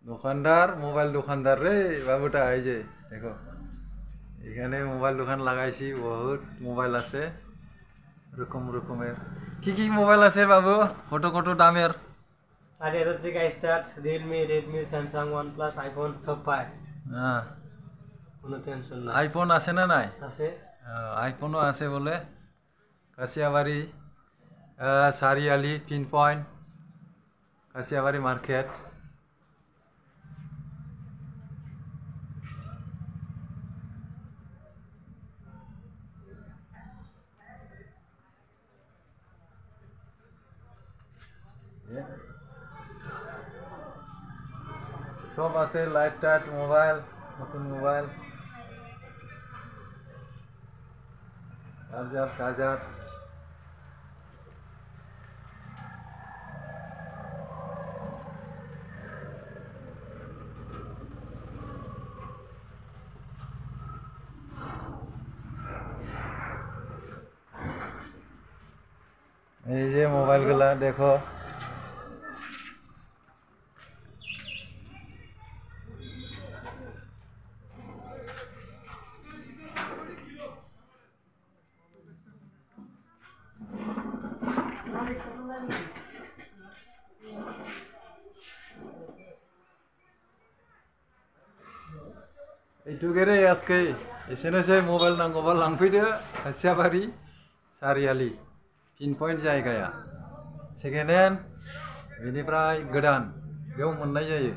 দোকানদার মোবাইল দোকানদার রে বাবুটা এই যে দেখো এখানে মোবাইল দোকান লাগাইছি বহুত মোবাইল আছে রকম রকমের কি মোবাইল আছে বাবু কত কত দামের 4000 থেকে start Realme Redmi Samsung OnePlus iPhone সব পায় হ্যাঁ কোনো টেনশন নাই আইফোন আছে না নাই আছে আইফোনও আছে বলে কাশিয়াবাড়ি সারিয়ালি পিন পয়েন্ট কাশিয়াবাড়ি মার্কেট সব আছে লাইট টাইট মোবাইল নতুন মোবাইল চার্জার চার্জার এই যে মোবাইলগুলা দেখো এইটুকুরে আজকে এসেনोसै मबाइल नांगौबा लांफैदो कासियाबारि सारियालि पिन पॉइंट जायगाया सेकेन्ड हेन्ड बेनिफ्राय गोदान बेयाव मोननाय जायो।